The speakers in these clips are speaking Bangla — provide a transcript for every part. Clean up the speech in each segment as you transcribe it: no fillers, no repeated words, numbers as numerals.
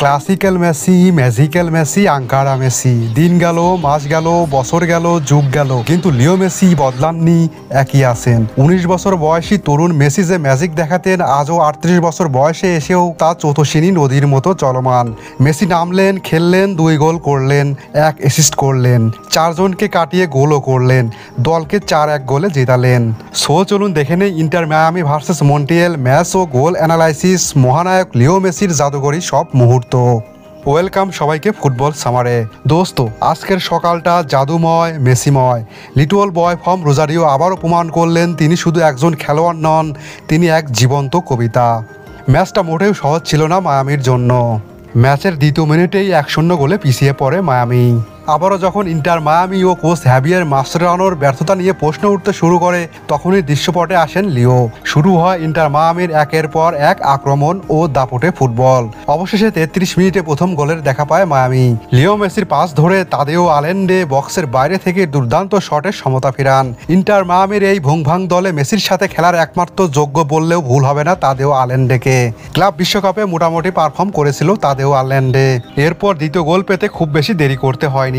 Classical Messi, magical Messi, Ankara Messi. দিন গেল, মাস গেল, বছর গেল, যুগ গেল, কিন্তু লিও মেসি বদলাননি, একই আছেন। 19 বছর বয়সী তরুণ মেসি যে ম্যাজিক দেখাতেন, আজও 38 বছর বয়সে এসেও তা চোতসিনী নদীর মতো চলমান। মেসি নামলেন, খেললেন, 2 গোল করলেন, 1 অ্যাসিস্ট করলেন, 4 জনকে কাটিয়ে গোলও করলেন, দলকে 4-1 গোলে জেতালেন। সো চলুন দেখে নেই Inter Miami versus Montreal match ও গোল অ্যানালাইসিস, মহানায়ক লিও মেসির জাদুকরী সব মুহূর্ত। ওয়েলকাম সবাইকে ফুটবল সামারে। দোস্ত, আজকের সকালটা জাদুময়, মেসিময়। লিটল বয় ফ্রম রোজারিও আবারও প্রমাণ করলেন তিনি শুধু একজন খেলোয়াড় নন, তিনি এক জীবন্ত কবিতা। ম্যাচটা মোটেও সহজ ছিল না মায়ামির জন্য। ম্যাচের দ্বিতীয় মিনিটেই 1-0 গোলে পিছিয়ে পড়ে মায়ামি। আবারও যখন ইন্টার মায়ামি ও কোচ হ্যাভিয়ার মাস্টেরানোর ব্যর্থতা নিয়ে প্রশ্ন উঠতে শুরু করে, তখনই দৃশ্যপটে আসেন লিও। শুরু হয় ইন্টার মায়ামির একের পর এক আক্রমণ ও দাপটে ফুটবল। অবশেষে 33 মিনিটে প্রথম গোলের দেখা পায় মায়ামি। লিও মেসির পাস ধরে তাদেও আলেন্ডে বক্সের বাইরে থেকে দুর্দান্ত শটের সমতা ফেরান। ইন্টার মায়ামির এই ভুংভাং দলে মেসির সাথে খেলার একমাত্র যোগ্য বললেও ভুল হবে না তাদেও আলেন্ডেকে। ক্লাব বিশ্বকাপে মোটামুটি পারফর্ম করেছিল তাদেও আলেন্ডে। এরপর দ্বিতীয় গোল পেতে খুব বেশি দেরি করতে হয়।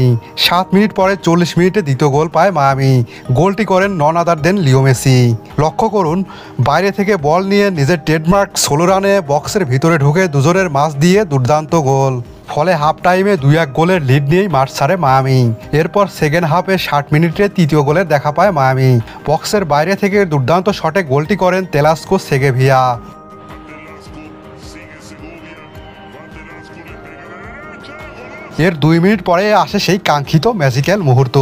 7 মিনিট পরে 40 মিনিটে দ্বিতীয় গোল পায় মায়ামি। গোলটি করেন নন আদার দেন লিও মেসি। লক্ষ্য করুন, বাইরে থেকে বল নিয়ে নিজের ট্রেডমার্ক 16 রানে বক্সের ভিতরে ঢুকে দুজনের মাঝ দিয়ে দুর্দান্ত গোল। ফলে হাফ টাইমে 2-1 গোলের লিড নিয়েই মাঠ ছাড়ে মায়ামি। এরপর সেকেন্ড হাফে 60 মিনিটে তৃতীয় গোলের দেখা পায় মায়ামি। বক্সের বাইরে থেকে দুর্দান্ত শটে গোলটি করেন তেলাস্কো সেগেভিয়া। এর 2 মিনিট পরে আসে সেই কাঙ্ক্ষিত ম্যাজিক্যাল মুহূর্ত,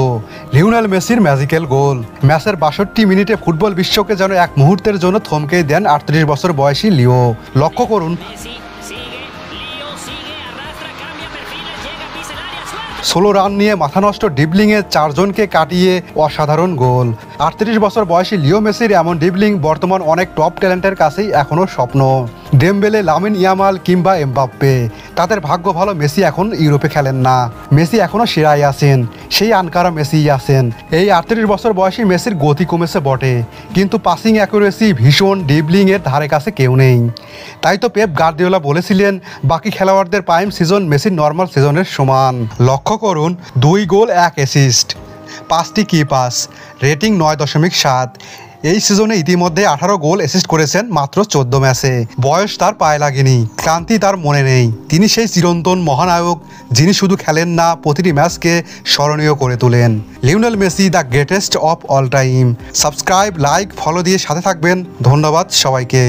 লিওনেল মেসির ম্যাজিক্যাল গোল। ম্যাচের 62 মিনিটে ফুটবল বিশ্বকে যেন এক মুহূর্তের জন্য থমকে দেন 38 বছর বয়সী লিও। লক্ষ্য করুন, 16 রান নিয়ে মাথা নষ্ট ড্রিবলিংয়ে 4 জনকে কাটিয়ে অসাধারণ গোল। 38 বছর বয়সী লিও মেসির এমন ড্রিবলিং বর্তমান অনেক টপ ট্যালেন্টের কাছেই এখনও স্বপ্ন। ডেমবেলে, লামিন ইয়ামাল কিংবা এমবাপ্পে, তাদের ভাগ্য ভালো মেসি এখন ইউরোপে খেলেন না। মেসি এখনও সেরাই আছেন, সেই আনকারা মেসিই আছেন। এই 38 বছর বয়সী মেসির গতি কমেছে বটে, কিন্তু পাসিং অ্যাকুরেসি, ভীষণ ড্রিবলিংয়ের ধারে কাছে কেউ নেই। তাই তো পেপ গার্দিওলা বলেছিলেন, বাকি খেলোয়াড়দের প্রাইম সিজন মেসির নর্মাল সিজনের সমান। লক্ষ্য করুন, 2 গোল 1 অ্যাসিস্ট, 5টি কি পাস, রেটিং 9.7। এই সিজনে ইতিমধ্যে 18 গোল অ্যাসিস্ট করেছেন মাত্র 14 ম্যাচে। বয়স তার পায়ে লাগেনি, ক্লান্তি তার মনে নেই। তিনি সেই চিরন্তন মহানায়ক, যিনি শুধু খেলেন না, প্রতিটি ম্যাচকে স্মরণীয় করে তোলেন। Lionel Messi, the greatest of all time. Subscribe, like, follow দিয়ে সাথে থাকবেন। ধন্যবাদ সবাইকে।